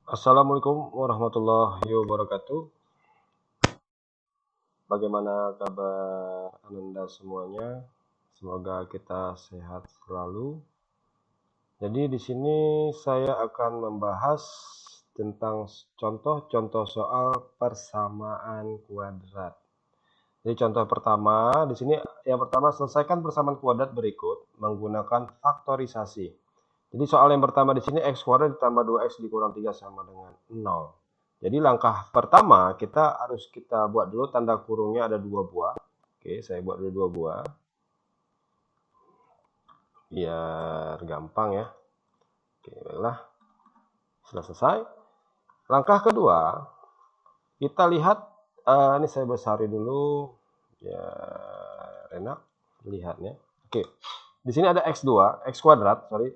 Assalamualaikum warahmatullahi wabarakatuh. Bagaimana kabar Ananda semuanya? Semoga kita sehat selalu. Jadi di sini saya akan membahas tentang contoh-contoh soal persamaan kuadrat. Jadi contoh pertama di sini yang pertama, selesaikan persamaan kuadrat berikut menggunakan faktorisasi. Jadi soal yang pertama di sini x kuadrat ditambah 2x dikurang 3 sama dengan 0. Jadi langkah pertama kita buat dulu tanda kurungnya ada 2 buah. Oke, saya buat dulu 2 buah. Biar gampang ya. Oke, baiklah. Sudah selesai. Langkah kedua, kita lihat ini saya besarin dulu ya, enak lihatnya. Oke. Di sini ada x2, x kuadrat. Jadi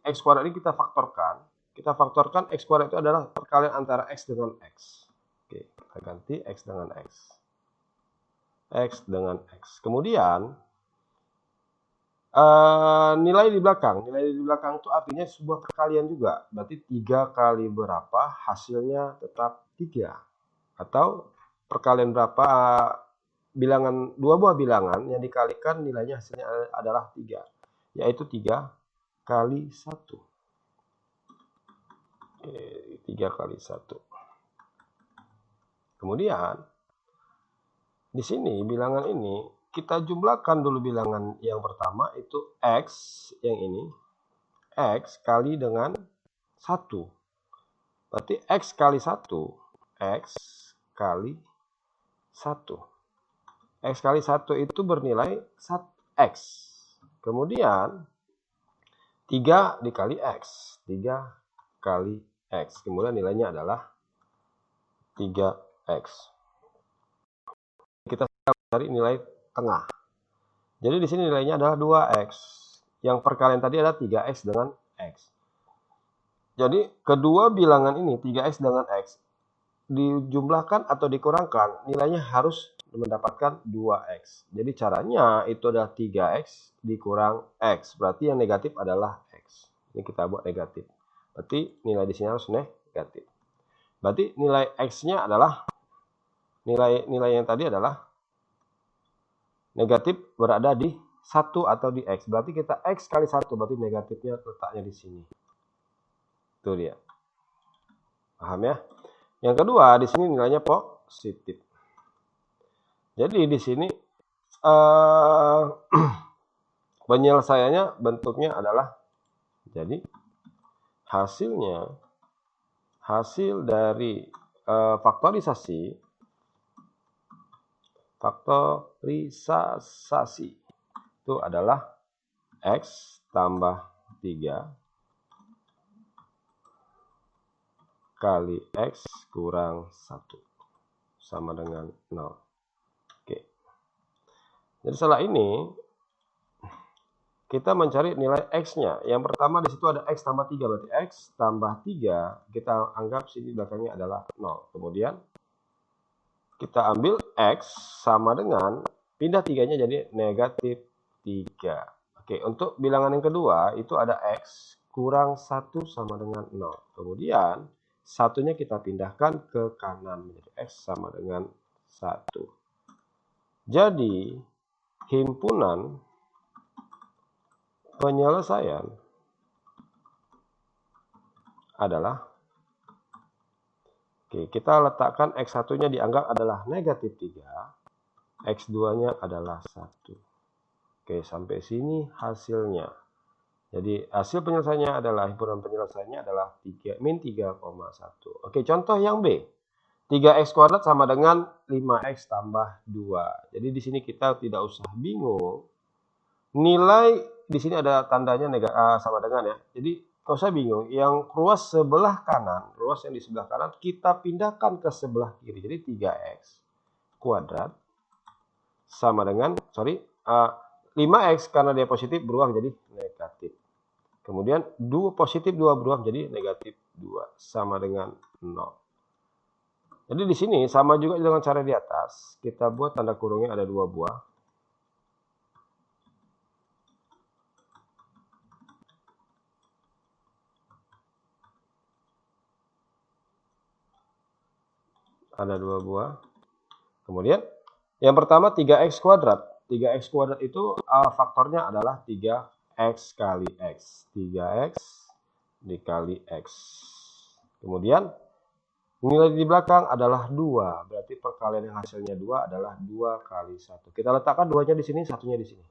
x kuadrat ini kita faktorkan. Kita faktorkan x kuadrat itu adalah perkalian antara x dengan x. Oke, kita ganti x dengan x. X dengan x. Kemudian nilai di belakang itu artinya sebuah perkalian juga. Berarti 3 kali berapa hasilnya tetap 3. Atau perkalian berapa bilangan, 2 buah bilangan yang dikalikan nilainya hasilnya adalah 3, yaitu 3 kali 1. Oke, 3 kali 1. Kemudian di sini bilangan ini kita jumlahkan dulu. Bilangan yang pertama itu x, yang ini x kali dengan 1. Berarti x kali 1, x kali 1. X kali 1 itu bernilai x. Kemudian 3 dikali x. 3 kali x. Kemudian nilainya adalah 3x. Kita cari nilai tengah. Jadi di sini nilainya adalah 2x. Yang perkalian tadi adalah 3x dengan x. Jadi kedua bilangan ini 3x dengan x dijumlahkan atau dikurangkan, nilainya harus mendapatkan 2x. Jadi caranya itu adalah 3x dikurang x. Berarti yang negatif adalah x. Ini kita buat negatif. Berarti nilai di sini harus negatif. Berarti nilai x-nya adalah nilai yang tadi adalah negatif berada di 1 atau di x. Berarti kita x kali 1, berarti negatifnya letaknya di sini. Itu dia. Paham ya? Yang kedua, di sini nilainya positif. Jadi di sini penyelesaiannya bentuknya adalah, jadi hasil dari faktorisasi itu adalah x tambah 3 kali x kurang 1 sama dengan 0. Oke. Jadi setelah ini kita mencari nilai x-nya. Yang pertama di situ ada x tambah 3, berarti x tambah 3 kita anggap sini belakangnya adalah 0. Kemudian kita ambil x sama dengan pindah 3-nya jadi negatif 3. Oke, untuk bilangan yang kedua itu ada x kurang 1 sama dengan 0. Kemudian satunya kita pindahkan ke kanan menjadi x sama dengan 1. Jadi himpunan penyelesaian adalah, oke, kita letakkan x1-nya dianggap adalah negatif 3, x2-nya adalah 1. Oke, sampai sini hasilnya. Jadi hasil penyelesaiannya adalah, himpunan penyelesaiannya adalah min 3,1. Oke, contoh yang B. 3x kuadrat sama dengan 5x tambah 2. Jadi di sini kita tidak usah bingung. Nilai di sini ada tandanya sama dengan ya. Jadi nggak usah bingung. Yang ruas sebelah kanan, ruas yang di sebelah kanan kita pindahkan ke sebelah kiri. Jadi 3x kuadrat sama dengan 5x karena dia positif berubah menjadi negatif. Kemudian 2 positif 2 berubah menjadi negatif 2 sama dengan 0. Jadi di sini sama juga dengan cara di atas. Kita buat tanda kurungnya ada 2 buah. Ada 2 buah. Kemudian yang pertama 3x kuadrat. 3x kuadrat itu faktornya adalah 3x kali x. 3x dikali x. Kemudian nilai di belakang adalah 2. Berarti perkalian yang hasilnya 2 adalah 2 kali 1. Kita letakkan 2-nya di sini, 1-nya di sini.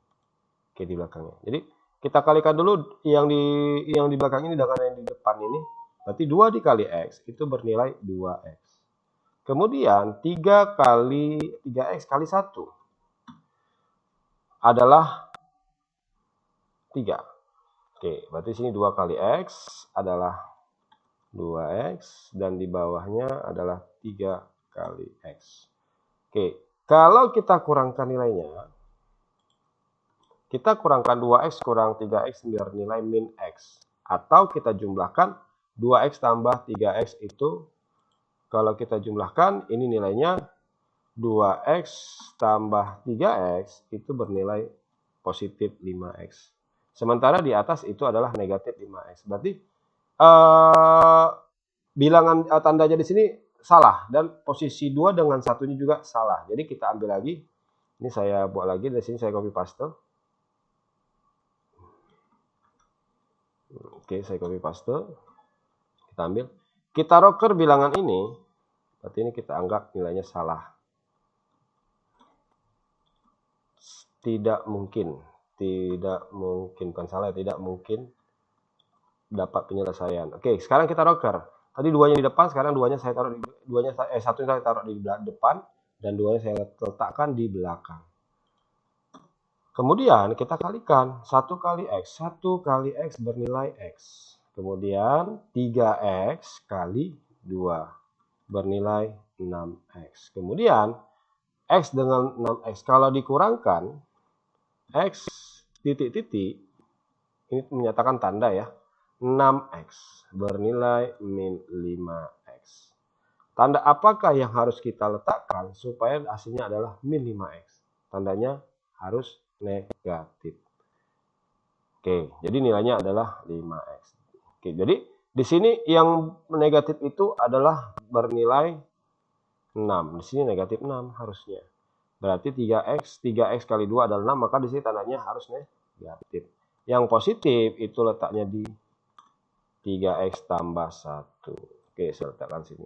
Oke, di belakangnya. Jadi kita kalikan dulu yang di belakang ini dengan yang di depan ini. Berarti 2 dikali x itu bernilai 2x. Kemudian 3x kali 1 adalah 3. Oke, berarti sini 2 kali x adalah 2x dan di bawahnya adalah 3 kali x. Oke, kalau kita kurangkan nilainya, kita kurangkan 2x kurang 3x biar nilai min x. Atau kita jumlahkan 2x tambah 3x itu, kalau kita jumlahkan ini nilainya 2x tambah 3x itu bernilai positif 5x. Sementara di atas itu adalah negatif 5x. Berarti bilangan tandanya di sini salah dan posisi 2 dengan satunya juga salah. Jadi kita ambil lagi. Ini saya buat lagi, dari sini saya copy paste. Oke, saya copy paste. Kita ambil. Kita roker bilangan ini. Berarti ini kita anggap nilainya salah. Tidak mungkin, bukan salah, tidak mungkin dapat penyelesaian. Oke, sekarang kita roker. Tadi 2-nya di depan, sekarang 2-nya saya taruh satunya saya taruh di depan dan 2-nya saya letakkan di belakang. Kemudian kita kalikan 1 kali x. 1 kali x bernilai x. Kemudian 3x kali 2 bernilai 6x. Kemudian x dengan 6x kalau dikurangkan x titik-titik ini menyatakan tanda ya. 6x bernilai min 5x. Tanda apakah yang harus kita letakkan supaya hasilnya adalah min 5x? Tandanya harus negatif. Oke, jadi nilainya adalah 5x. Oke, jadi di sini yang negatif itu adalah bernilai 6. Di sini negatif 6 harusnya. Berarti 3x kali 2 adalah 6, maka di sini tandanya harus negatif. Yang positif itu letaknya di 3x tambah 1. Oke, saya letakkan sini.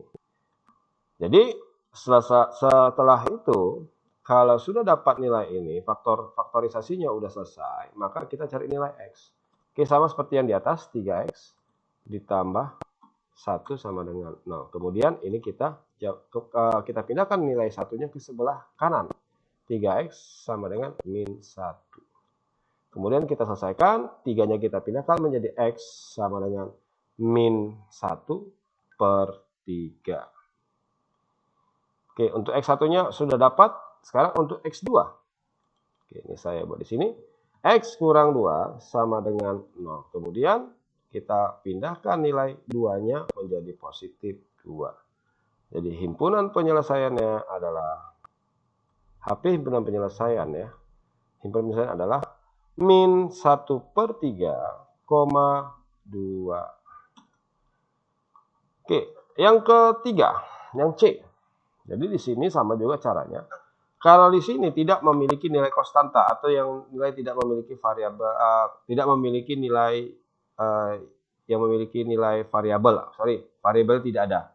Jadi setelah itu, kalau sudah dapat nilai ini, faktorisasinya udah selesai, maka kita cari nilai x. Oke, sama seperti yang di atas, 3x ditambah 1 sama dengan 0. Kemudian ini kita pindahkan nilai satunya ke sebelah kanan. 3x sama dengan min 1. Kemudian kita selesaikan, 3-nya kita pindahkan menjadi x sama dengan min 1 per 3. Oke, untuk x1-nya sudah dapat. Sekarang untuk x2. Oke, ini saya buat di sini. X kurang 2 sama dengan 0. Kemudian kita pindahkan nilai 2-nya menjadi positif 2. Jadi himpunan penyelesaiannya adalah HP himpunan penyelesaian ya. Himpunan penyelesaian adalah min 1 per 3, 2. Oke, yang ketiga, yang C. Jadi di sini sama juga caranya. Kalau di sini tidak memiliki nilai konstanta atau yang nilai tidak memiliki variabel, tidak memiliki nilai yang memiliki nilai variabel, variabel tidak ada.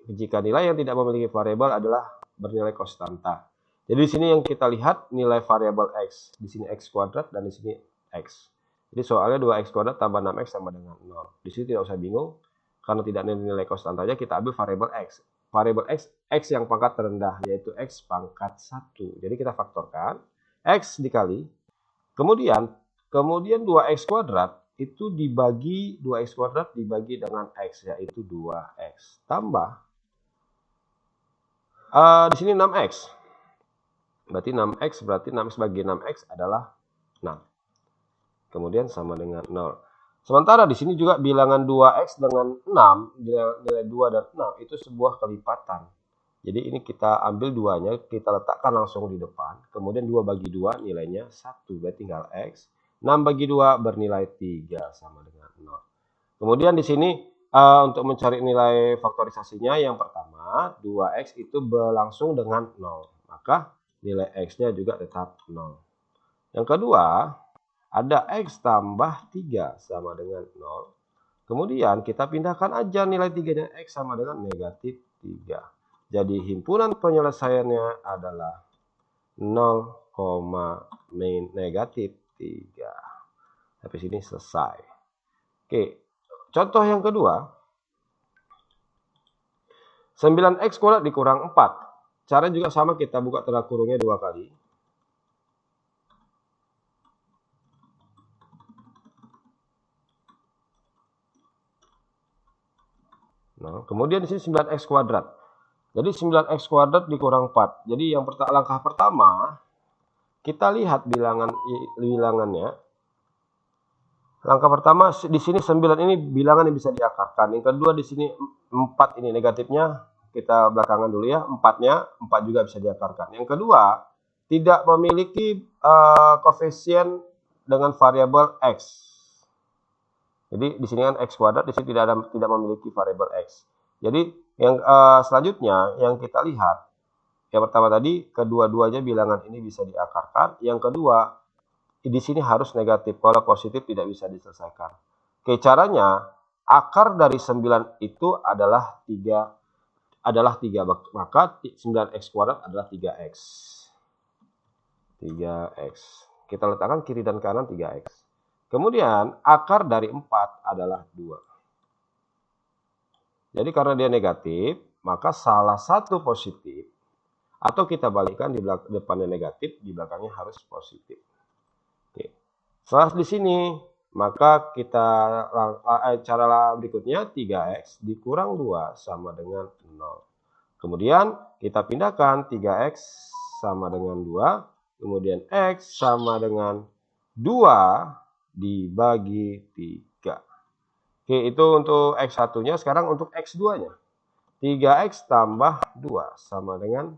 Jika nilai yang tidak memiliki variabel adalah bernilai konstanta. Jadi di sini yang kita lihat nilai variabel x, di sini x kuadrat dan di sini x. Jadi soalnya 2x kuadrat tambah 6x sama dengan 0. Di sini tidak usah bingung karena tidak ada nilai konstantanya, kita ambil variabel x. Variabel x yang pangkat terendah, yaitu x pangkat 1. Jadi kita faktorkan, x dikali, kemudian 2x kuadrat, itu dibagi, 2x kuadrat dibagi dengan x, yaitu 2x. Tambah, di sini 6x. Berarti 6x bagi 6x adalah 6. Kemudian sama dengan 0. Sementara di sini juga bilangan 2x dengan 6, nilai 2 dan 6 itu sebuah kelipatan. Jadi ini kita ambil 2-nya, kita letakkan langsung di depan. Kemudian 2 bagi 2 nilainya 1, berarti tinggal x. 6 bagi 2 bernilai 3 sama dengan 0. Kemudian di sini untuk mencari nilai faktorisasinya, yang pertama 2x itu berlangsung dengan 0, maka nilai x-nya juga tetap 0. Yang kedua, ada x tambah 3 sama dengan 0. Kemudian kita pindahkan aja nilai 3-nya, x sama dengan negatif 3. Jadi himpunan penyelesaiannya adalah 0, negatif 3. Sampai sini selesai. Oke, contoh yang kedua. 9x kuadrat dikurang 4. Cara juga sama, kita buka tanda kurungnya 2 kali. Nah, kemudian di sini 9x kuadrat. Jadi 9x kuadrat dikurang 4. Jadi yang langkah pertama, kita lihat bilangannya. Langkah pertama, di sini 9 ini bilangan yang bisa diakarkan. Yang kedua, di sini 4 ini negatifnya, kita belakangan dulu ya. 4 juga bisa diakarkan. Yang kedua, tidak memiliki koefisien dengan variabel x. Jadi di sini kan x kuadrat, di sini tidak memiliki variabel x. Jadi yang selanjutnya yang kita lihat, yang pertama tadi kedua-duanya bilangan ini bisa diakarkan. Yang kedua, di sini harus negatif, kalau positif tidak bisa diselesaikan. Oke, caranya akar dari 9 itu adalah 3, maka 9x kuadrat adalah 3x. 3x. Kita letakkan kiri dan kanan 3x. Kemudian akar dari 4 adalah 2. Jadi karena dia negatif, maka salah satu positif, atau kita balikkan, di depannya negatif, di belakangnya harus positif. Oke. Setelah di sini, maka kita cara berikutnya 3x dikurang 2 sama dengan 0. Kemudian kita pindahkan 3x sama dengan 2, kemudian x sama dengan 2 dibagi 3. Oke, itu untuk x1-nya. Sekarang untuk x2-nya. 3x tambah 2 sama dengan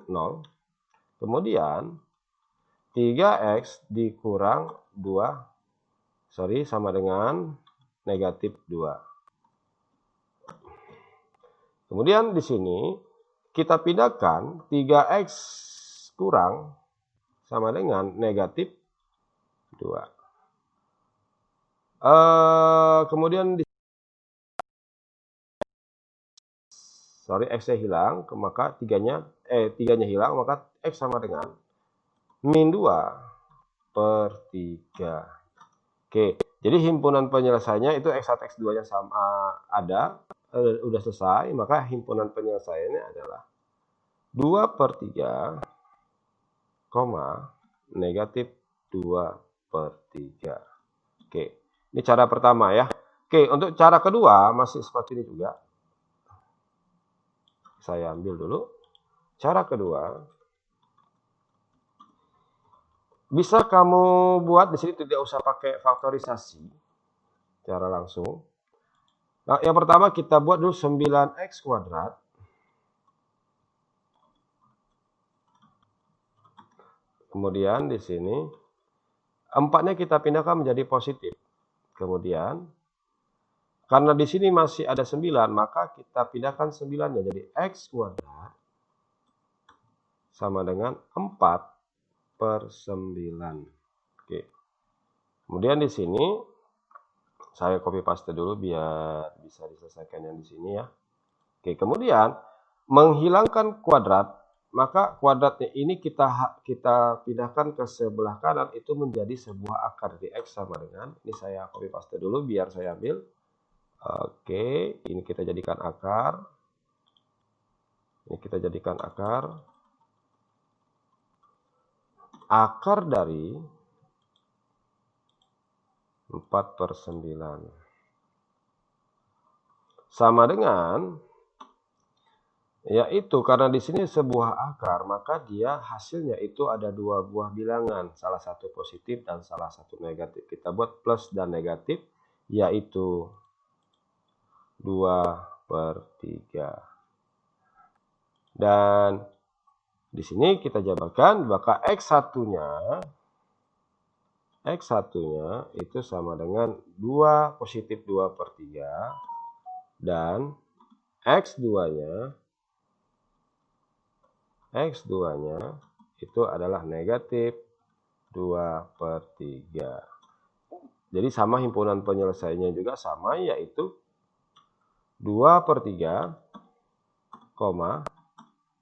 0. Kemudian 3x dikurang 2, sama dengan negatif 2. Kemudian di sini kita pindahkan 3x kurang sama dengan negatif 2. Kemudian x-nya hilang, maka 3-nya hilang, maka x sama dengan min 2/3. Oke, jadi himpunan penyelesaiannya itu x1, x2-nya sama ada, udah selesai, maka himpunan penyelesaiannya adalah 2/3, negatif 2/3. Oke, ini cara pertama ya. Oke, untuk cara kedua masih seperti ini juga. Saya ambil dulu. Cara kedua, bisa kamu buat di sini, tidak usah pakai faktorisasi secara langsung. Nah, yang pertama kita buat dulu 9x kuadrat. Kemudian di sini 4-nya kita pindahkan menjadi positif. Kemudian karena di sini masih ada 9, maka kita pindahkan 9-nya jadi x kuadrat sama dengan 4/9. Oke. Kemudian di sini saya copy paste dulu biar bisa diselesaikan yang di sini ya. Oke, kemudian menghilangkan kuadrat, maka kuadratnya ini kita pindahkan ke sebelah kanan, itu menjadi sebuah akar di x sama dengan, ini saya copy paste dulu biar saya ambil. Oke, ini kita jadikan akar. Ini kita jadikan akar. Akar dari 4/9 sama dengan, yaitu karena di sini sebuah akar, maka dia hasilnya itu ada 2 buah bilangan, salah satu positif dan salah satu negatif. Kita buat plus dan negatif, yaitu 2/3. Dan di sini kita jabarkan, maka x1-nya X1-nya itu sama dengan 2 positif 2/3 dan X2-nya itu adalah negatif 2/3. Jadi sama himpunan penyelesaiannya juga sama, yaitu 2/3,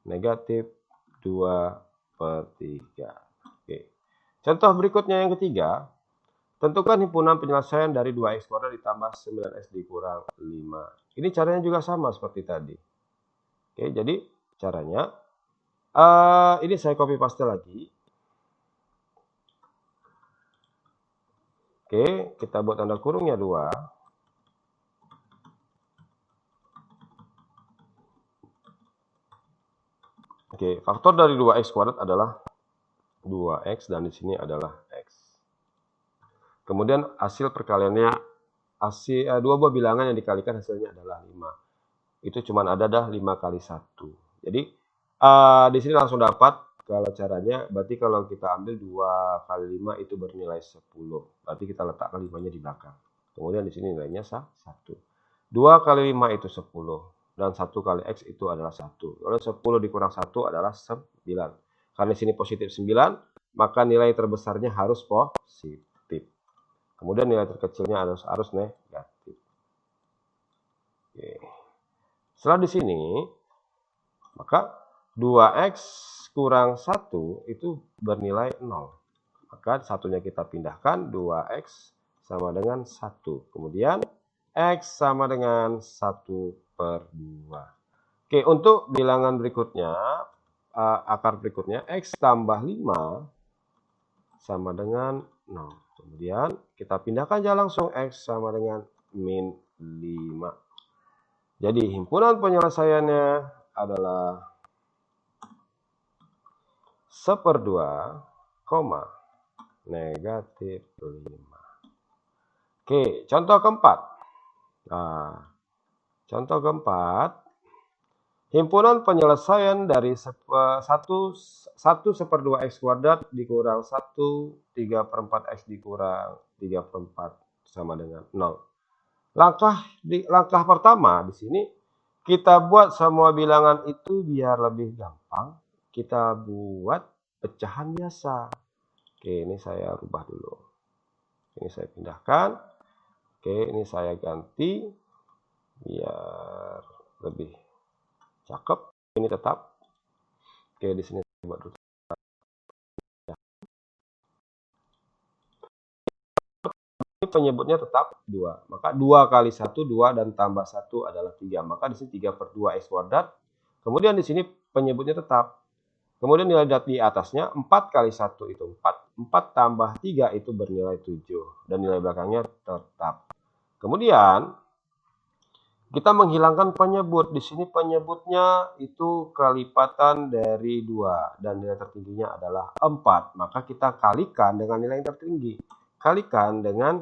negatif 2/3. Oke. Contoh berikutnya yang ketiga, tentukan himpunan penyelesaian dari 2x kuadrat ditambah 9x dikurang 5. Ini caranya juga sama seperti tadi. Oke, jadi caranya, ini saya copy paste lagi. Oke, kita buat tanda kurungnya 2. Oke, faktor dari 2x kuadrat adalah 2x dan di sini adalah x. Kemudian hasil perkaliannya, dua buah bilangan yang dikalikan hasilnya adalah 5. Itu cuma ada 5 kali 1. Jadi di sini langsung dapat. Kalau caranya, berarti kalau kita ambil 2 kali 5 itu bernilai 10. Berarti kita letakkan 5-nya di belakang. Kemudian di sini nilainya 1. 2 kali 5 itu 10. Dan 1 kali X itu adalah 1. Lalu 10 dikurang 1 adalah 9. Karena di sini positif 9, maka nilai terbesarnya harus positif. Kemudian nilai terkecilnya harus negatif. Oke. Setelah di sini, maka 2x kurang 1 itu bernilai 0. Maka satunya kita pindahkan, 2x sama dengan 1. Kemudian x sama dengan 1/2. Oke, untuk bilangan berikutnya, akar berikutnya, x tambah 5 sama dengan 0. Kemudian kita pindahkan aja langsung, x sama dengan min 5. Jadi himpunan penyelesaiannya adalah 1/2, negatif 5. Oke, contoh keempat. Contoh keempat, himpunan penyelesaian dari 1/2x kuadrat dikurang 1 3/4x dikurang 3/4 sama dengan 0. Langkah pertama di sini kita buat semua bilangan itu biar lebih gampang. Kita buat pecahan biasa. Oke, ini saya rubah dulu. Ini saya pindahkan. Oke, ini saya ganti biar lebih cakep. Ini tetap. Oke, di sini saya buat dulu. Ini penyebutnya tetap 2. Maka 2 kali 1 2 dan tambah 1 adalah 3. Maka di sini 3/2x kuadrat. Kemudian di sini penyebutnya tetap. Kemudian nilai di atasnya 4 kali 1 itu 4. 4 tambah 3 itu bernilai 7. Dan nilai belakangnya tetap. Kemudian kita menghilangkan penyebut. Di sini penyebutnya itu kelipatan dari 2. Dan nilai tertingginya adalah 4. Maka kita kalikan dengan nilai yang tertinggi. Kalikan dengan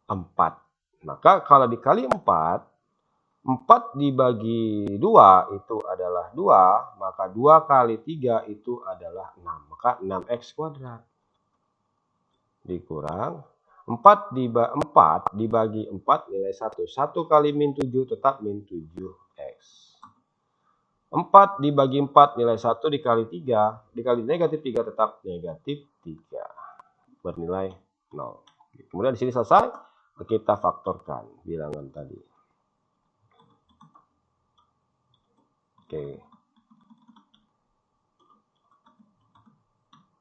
4. Maka kalau dikali 4, 4 dibagi 2 itu adalah 2, maka 2 kali 3 itu adalah 6. Maka 6x kuadrat. Dikurang 4 dibagi 4 nilai 1. 1 kali min 7 tetap min 7x. 4 dibagi 4 nilai 1 dikali 3, dikali negatif 3 tetap negatif 3. Bernilai 0. Kemudian di sini selesai. Kita faktorkan bilangan tadi. Oke.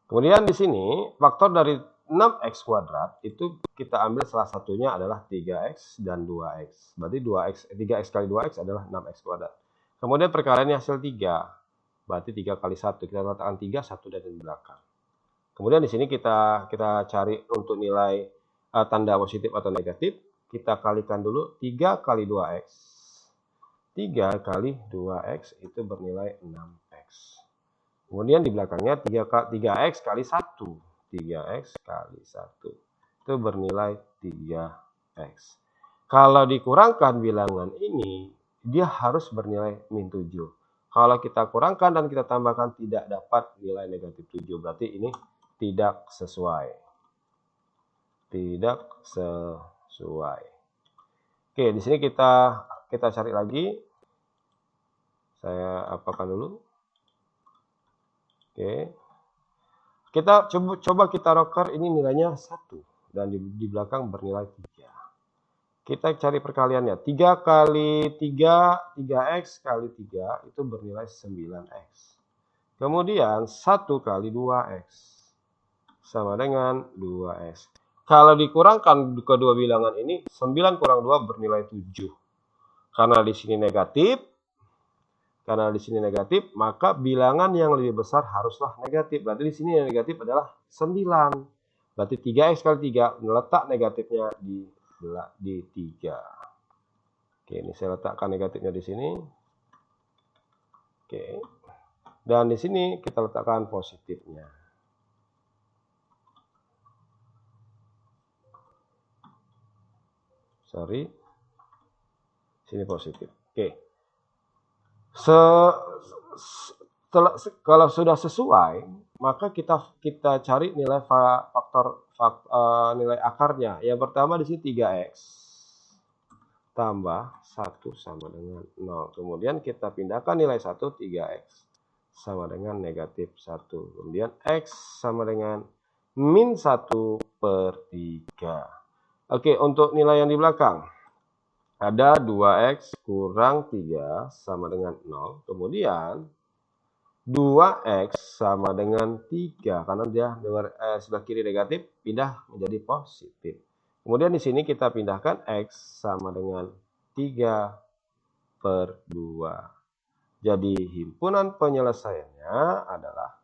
Kemudian di sini faktor dari 6x kuadrat itu kita ambil salah satunya adalah 3x dan 2x. Berarti 3x kali 2x adalah 6x kuadrat. Kemudian perkaliannya hasil 3. Berarti 3 kali 1. Kita letakkan 3, 1 dari belakang. Kemudian di sini kita cari untuk nilai tanda positif atau negatif. Kita kalikan dulu 3 kali 2x. 3 kali 2x itu bernilai 6x. Kemudian di belakangnya 3x kali 1. 3x kali 1. Itu bernilai 3x. Kalau dikurangkan bilangan ini, dia harus bernilai min 7. Kalau kita kurangkan dan kita tambahkan tidak dapat nilai negatif 7. Berarti ini tidak sesuai. tidak sesuai. Oke, di sini kita cari lagi. Saya apakan dulu. Oke. Kita coba kita rocker, ini nilainya 1 dan di belakang bernilai 3. Kita cari perkaliannya. 3 kali 3, 3x kali 3 itu bernilai 9x. Kemudian 1 kali 2x sama dengan 2x. Kalau dikurangkan kedua bilangan ini, 9 kurang 2 bernilai 7. Karena di sini negatif, maka bilangan yang lebih besar haruslah negatif. Berarti di sini yang negatif adalah 9. Berarti 3x kali 3, letak negatifnya di 3. Oke, ini saya letakkan negatifnya di sini. Oke. Dan di sini kita letakkan positifnya. Sorry. Sini positif. Oke. Kalau sudah sesuai, maka kita cari nilai nilai akarnya. Yang pertama di sini 3x tambah 1 sama dengan 0. Kemudian kita pindahkan nilai 1, 3x sama dengan negatif 1. Kemudian x sama dengan min 1/3. Oke, untuk nilai yang di belakang. Ada 2x kurang 3 sama dengan 0. Kemudian 2x sama dengan 3. Karena dia sebelah kiri negatif, pindah menjadi positif. Kemudian di sini kita pindahkan x sama dengan 3/2. Jadi himpunan penyelesaiannya adalah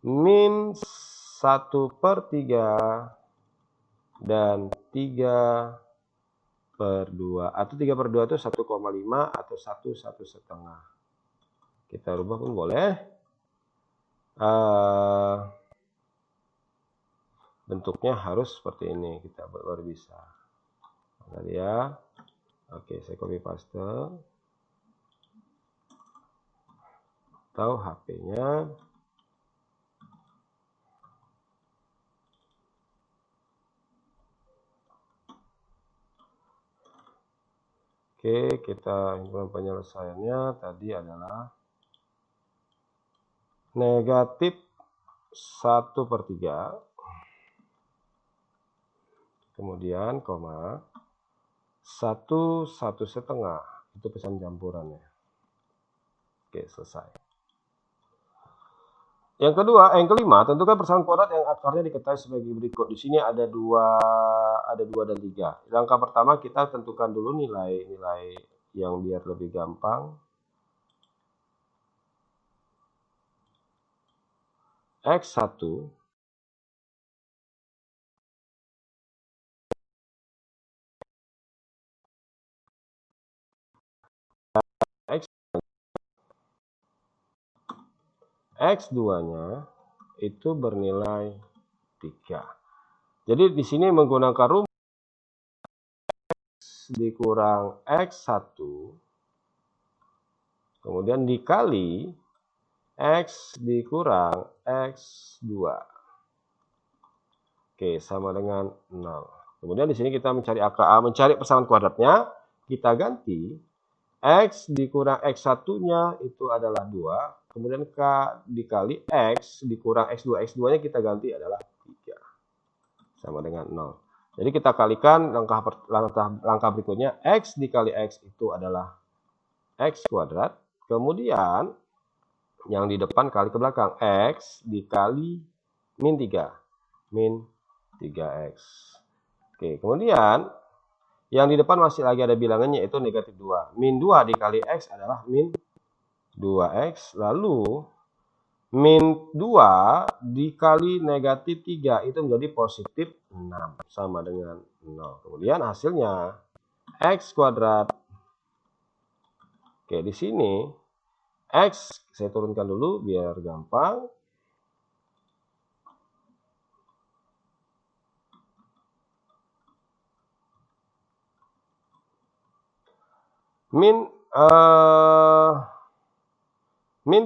min 1/3 dan 3/2, atau 3/2 itu 1,5 atau 1,5. Kita rubah pun boleh. Bentuknya harus seperti ini, kita baru bisa. Tadi ya. Oke, saya copy paste. Tahu HP-nya. Oke, kita himpunan penyelesaiannya tadi adalah negatif 1/3, kemudian koma 1,5. Itu pesan campurannya. Oke, selesai. Yang kelima, tentukan persamaan kuadrat yang akarnya diketahui sebagai berikut. Di sini ada 2 dan 3. Langkah pertama kita tentukan dulu nilai yang biar lebih gampang. X1 X2-nya itu bernilai 3. Jadi di sini menggunakan rumus X dikurang X1 kemudian dikali X dikurang X2. Oke, sama dengan 0. Kemudian di sini kita mencari persamaan kuadratnya, kita ganti X dikurang X1-nya itu adalah 2. Kemudian K dikali X dikurang X2. X2-nya kita ganti adalah 3. Sama dengan 0. Jadi kita kalikan langkah berikutnya. X dikali X itu adalah X kuadrat. Kemudian yang di depan kali ke belakang. X dikali min 3. Min 3X. Oke, kemudian yang di depan masih lagi ada bilangannya yaitu negatif 2. Min 2 dikali X adalah min 2X. Lalu min 2 dikali negatif 3 itu menjadi positif 6. Sama dengan 0. Kemudian hasilnya X kuadrat. Oke, di sini X saya turunkan dulu biar gampang. Min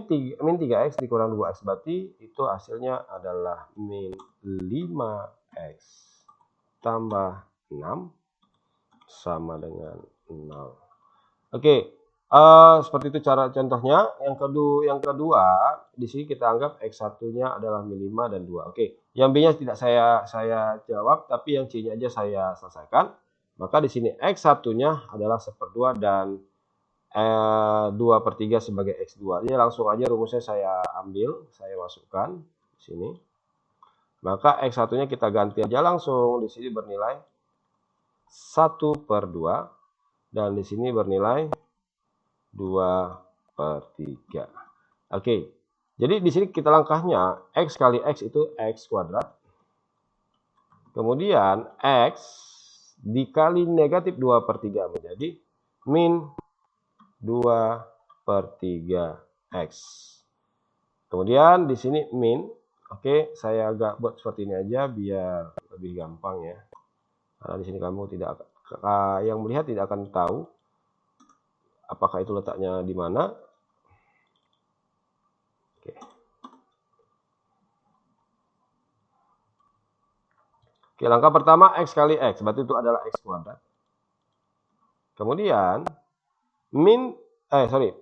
3x dikurang 2x berarti itu hasilnya adalah min 5x. ditambah 6 sama dengan 0. Oke, seperti itu cara contohnya. Yang kedua, di sini kita anggap X1-nya adalah min 5 dan 2. Oke, yang B-nya tidak saya jawab, tapi yang C-nya aja saya selesaikan. Maka di sini X1-nya adalah 1/2 dan 2/3 sebagai X2. Jadi langsung aja rumusnya saya ambil, saya masukkan di sini. Maka X1-nya kita ganti aja langsung. Di sini bernilai 1/2 dan di sini bernilai 2/3. Oke. Jadi di sini kita langkahnya X kali X itu X kuadrat. Kemudian X dikali negatif 2/3 menjadi min 2/3 X. Kemudian di sini min. Oke, saya agak buat seperti ini aja biar lebih gampang ya. Karena di sini kamu yang melihat tidak akan tahu apakah itu letaknya di mana. Oke. Oke, langkah pertama X kali X, berarti itu adalah X kuadrat. Kemudian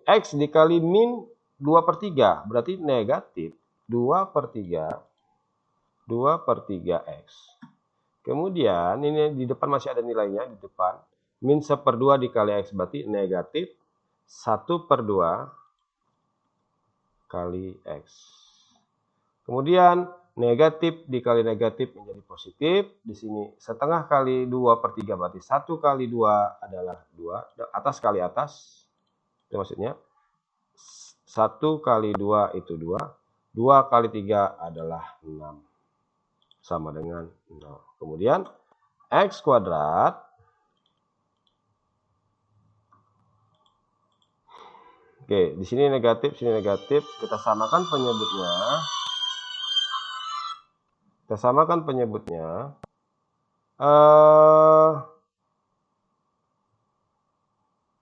X dikali min 2/3, berarti negatif 2/3 X. Kemudian ini di depan masih ada nilainya di depan. Min 1/2 dikali X berarti negatif 1/2 kali X. Kemudian negatif dikali negatif menjadi positif. Di sini 1/2 kali 2/3 berarti 1 kali 2 adalah 2. Atas kali atas. Itu maksudnya. 1 kali 2 itu 2. 2 kali 3 adalah 6. Sama dengan 0. Kemudian X kuadrat Oke, di sini negatif, sini negatif. Kita samakan penyebutnya.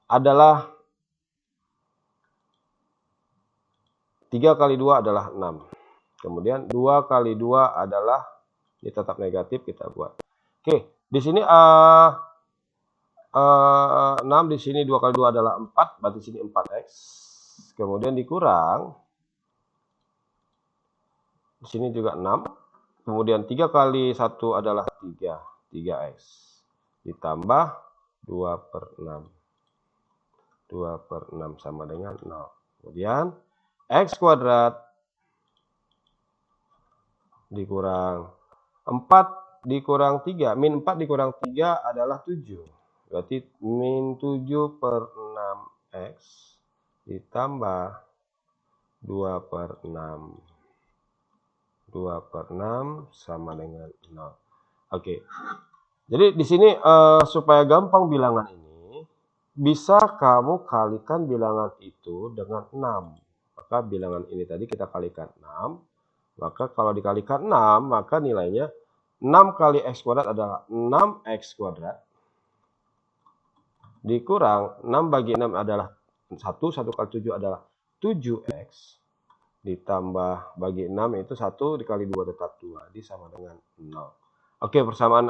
Adalah 3 kali 2 adalah 6. Kemudian 2 kali 2 adalah, ini tetap negatif, kita buat. Oke, di sini 6, di sini 2 kali 2 adalah 4, berarti sini 4X. Kemudian dikurang, di sini juga 6. Kemudian 3 kali 1 adalah 3X. Ditambah 2/6. 2/6 sama dengan 0. Kemudian X kuadrat dikurang 4 dikurang 3. Min 4 dikurang 3 adalah 7. Berarti min 7/6X ditambah 2/6. 2/6 sama dengan 0. Oke. Jadi di sini supaya gampang bilangan ini, bisa kamu kalikan bilangan itu dengan 6. Maka bilangan ini tadi kita kalikan 6. Maka kalau dikalikan 6, maka nilainya 6 kali X kuadrat adalah 6X kuadrat. Dikurang 6 bagi 6 adalah 1. 1 kali 7 adalah 7X. Ditambah bagi 6 itu 1 dikali 2 tetap 2. Jadi sama dengan 0. Oke, persamaan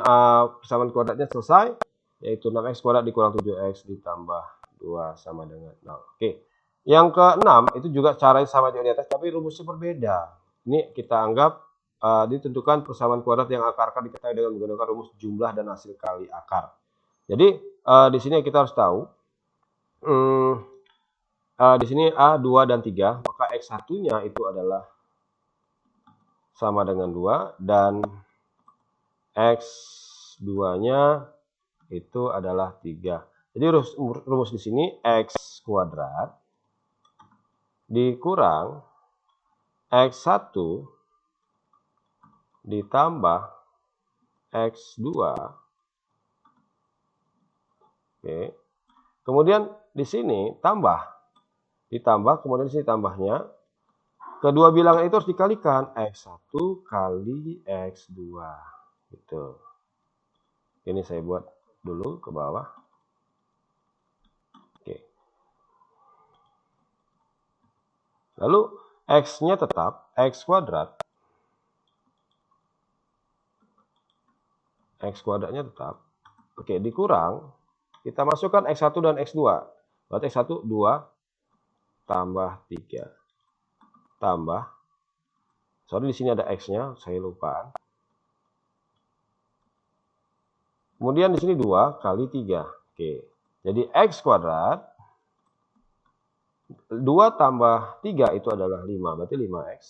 kuadratnya selesai. Yaitu 6X kuadrat dikurang 7X ditambah 2 sama dengan 0. Oke. Yang ke-6 itu juga caranya sama juga di atas, tapi rumusnya berbeda. Ini kita anggap ditentukan persamaan kuadrat yang akar-akar diketahui dengan menggunakan rumus jumlah dan hasil kali akar. Jadi di sini kita harus tahu di sini A 2 dan 3, maka X1-nya itu adalah sama dengan 2 dan X2-nya itu adalah 3. Jadi rumus di sini X kuadrat dikurang X1 ditambah X2. Oke. Kemudian di sini ditambah, kemudian di sini tambahnya. Kedua bilangan itu harus dikalikan. X1 kali X2. Gitu. Ini saya buat dulu ke bawah. Oke. Lalu X-nya tetap X kuadrat. X kuadratnya tetap. Oke, dikurang. Kita masukkan X1 dan X2. Berarti X1, 2, tambah 3. Tambah. Sorry, di sini ada X-nya, saya lupa. Kemudian di sini 2 kali 3. Oke. Jadi X kuadrat 2 tambah 3 itu adalah 5. Berarti 5X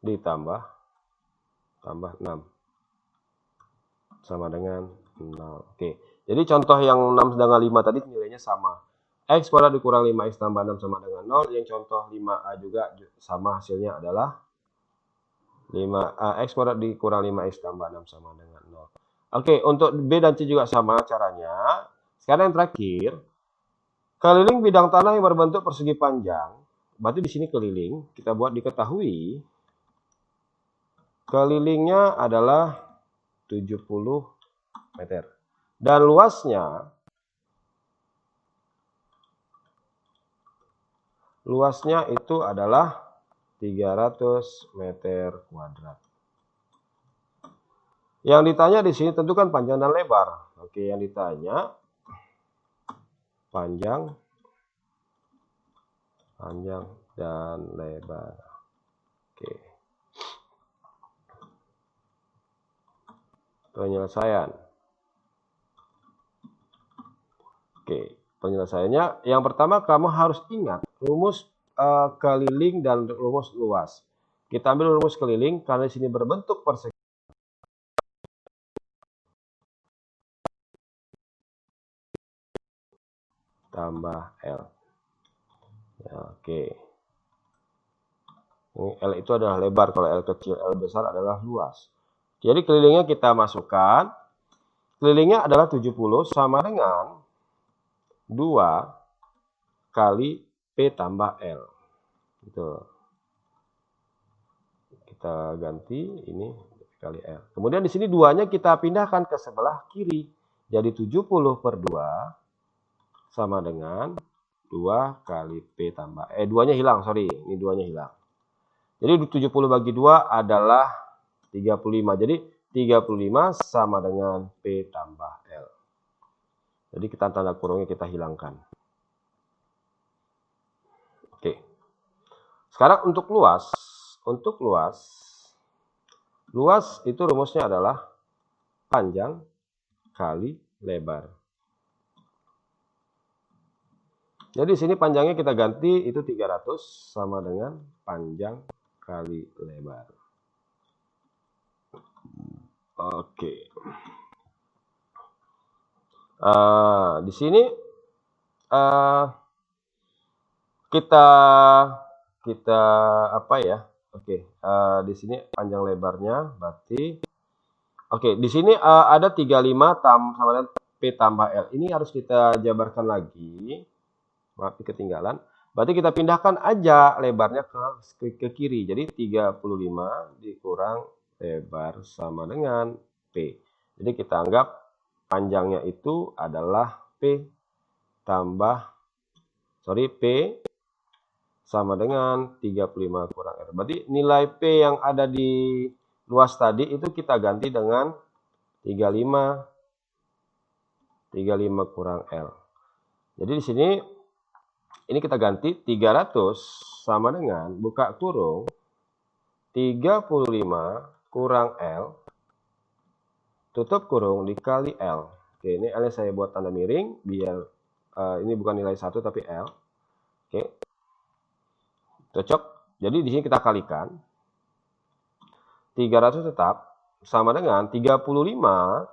ditambah 6 sama dengan 0. Oke. Jadi contoh yang 6 dengan 5 tadi nilainya sama. X kuadrat dikurang 5X tambah 6 sama dengan 0. Yang contoh 5A juga sama, hasilnya adalah 5X kuadrat dikurang 5X tambah 6 sama dengan 0. Oke, untuk B dan C juga sama caranya. Sekarang yang terakhir, keliling bidang tanah yang berbentuk persegi panjang. Berarti di sini keliling, kita buat diketahui kelilingnya adalah 70 meter. Dan luasnya itu adalah 300 meter kuadrat. Yang ditanya di sini tentukan panjang dan lebar. Oke, yang ditanya panjang dan lebar. Oke. Penyelesaian. Oke, penyelesaiannya yang pertama kamu harus ingat rumus keliling dan rumus luas. Kita ambil rumus keliling karena di sini berbentuk persegi tambah L. Ya, oke. Ini L itu adalah lebar, kalau L kecil, L besar adalah luas. Jadi kelilingnya kita masukkan. Kelilingnya adalah 70 sama dengan 2 kali P tambah L. Gitu. Kita ganti ini kali L. Kemudian di sini 2-nya kita pindahkan ke sebelah kiri. Jadi 70 per 2 sama dengan 2 kali P tambah 2-nya hilang, sorry. Ini 2-nya hilang. Jadi 70 bagi 2 adalah 35. Jadi 35 sama dengan P tambah L. Jadi kita tanda kurungnya kita hilangkan. Oke. Sekarang untuk luas. Untuk luas itu rumusnya adalah panjang kali lebar. Jadi di sini panjangnya kita ganti itu 300 sama dengan panjang kali lebar. Oke. Di sini kita apa ya? Oke. Di sini panjang lebarnya berarti oke, di sini ada 35 sama dengan P tambah L. Ini harus kita jabarkan lagi. Maaf, ketinggalan. Berarti kita pindahkan aja lebarnya ke kiri. Jadi 35 dikurang lebar sama dengan P. Jadi kita anggap panjangnya itu adalah P sama dengan 35 kurang R. Berarti nilai P yang ada di luas tadi itu kita ganti dengan 35 kurang L. Jadi di sini ini kita ganti 300 sama dengan buka kurung 35 kurang L tutup kurung dikali L. Oke, ini L saya buat tanda miring biar ini bukan nilai 1 tapi L. Oke. Cocok. Jadi di sini kita kalikan 300 tetap sama dengan 35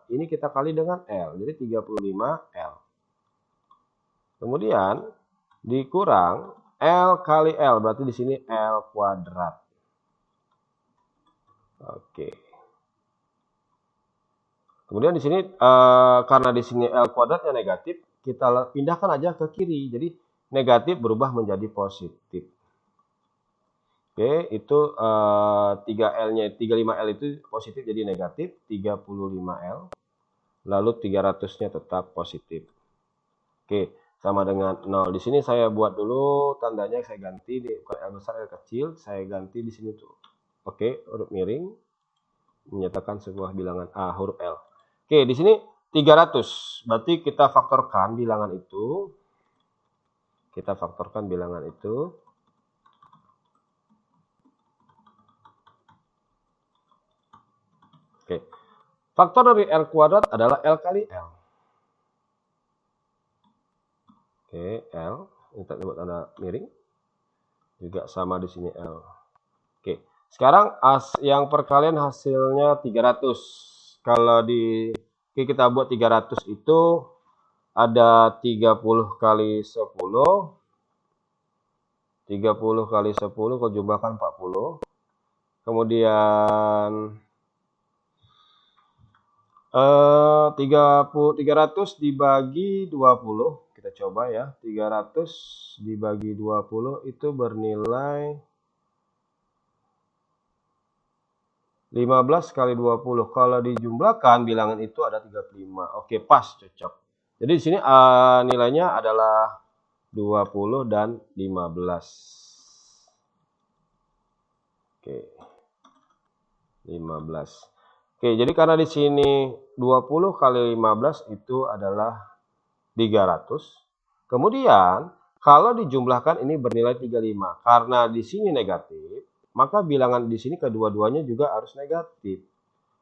ini kita kali dengan L. Jadi 35 L. Kemudian dikurang L kali L, berarti di sini L kuadrat. Oke. Kemudian di sini karena di sini L kuadratnya negatif, kita pindahkan aja ke kiri. Jadi negatif berubah menjadi positif. Oke, itu 3L-nya 35L itu positif jadi negatif, 35L. Lalu 300-nya tetap positif. Oke. Sama dengan 0. Di sini saya buat dulu tandanya, saya ganti bukan L besar L kecil, saya ganti di sini tuh. Oke, huruf miring. menyatakan sebuah bilangan A huruf L. Oke, di sini 300. Berarti kita faktorkan bilangan itu. Kita faktorkan bilangan itu. Oke. Faktor dari L kuadrat adalah L kali L. Oke, L. Kita buat tanda miring. Juga sama di sini L. Oke. Sekarang yang perkalian hasilnya 300. Kalau kita buat 300 itu ada 30 kali 10. 30 kali 10 kalau jumlahkan 40. Kemudian 300 dibagi 20. Kita coba ya. 300 dibagi 20 itu bernilai 15 kali 20. Kalau dijumlahkan bilangan itu ada 35. Oke, pas, cocok. Jadi di sini nilainya adalah 20 dan 15. Oke. 15. Oke, jadi karena di sini 20 kali 15 itu adalah 300. Kemudian kalau dijumlahkan ini bernilai 35. Karena di sini negatif, maka bilangan di sini kedua-duanya juga harus negatif.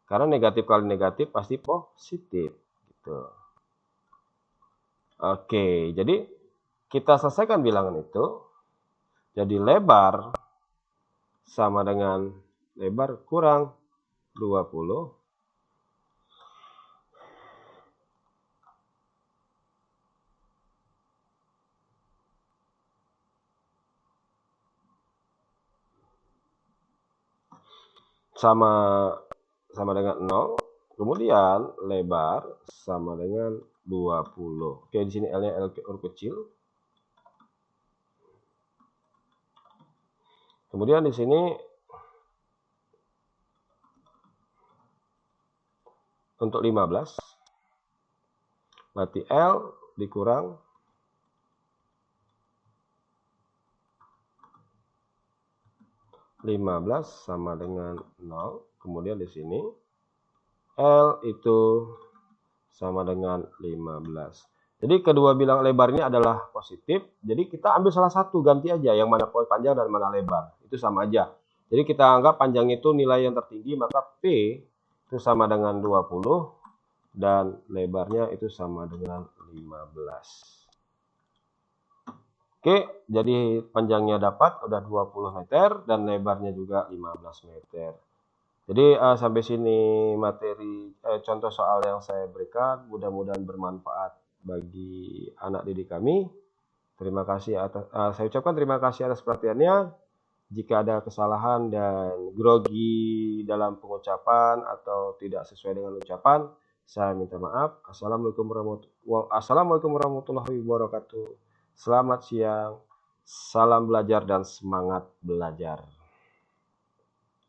Karena negatif kali negatif pasti positif. Gitu. Oke, jadi kita selesaikan bilangan itu. Jadi lebar sama dengan lebar kurang 20. Sama dengan 0. Kemudian lebar sama dengan 20. Oke, di sini L-nya L huruf kecil. Kemudian di sini untuk 15 berarti L dikurang 15 sama dengan 0. Kemudian di sini L itu sama dengan 15. Jadi kedua bilangan lebar ini adalah positif. Jadi kita ambil salah satu, ganti aja yang mana panjang dan mana lebar. Itu sama aja. Jadi kita anggap panjang itu nilai yang tertinggi, maka P itu sama dengan 20 dan lebarnya itu sama dengan 15. Oke, jadi panjangnya dapat udah 20 meter dan lebarnya juga 15 meter. Jadi sampai sini materi contoh soal yang saya berikan, mudah-mudahan bermanfaat bagi anak didik kami. Terima kasih saya ucapkan terima kasih atas perhatiannya. Jika ada kesalahan dan grogi dalam pengucapan atau tidak sesuai dengan ucapan, saya minta maaf. Assalamualaikum warahmatullahi wabarakatuh. Selamat siang, salam belajar dan semangat belajar.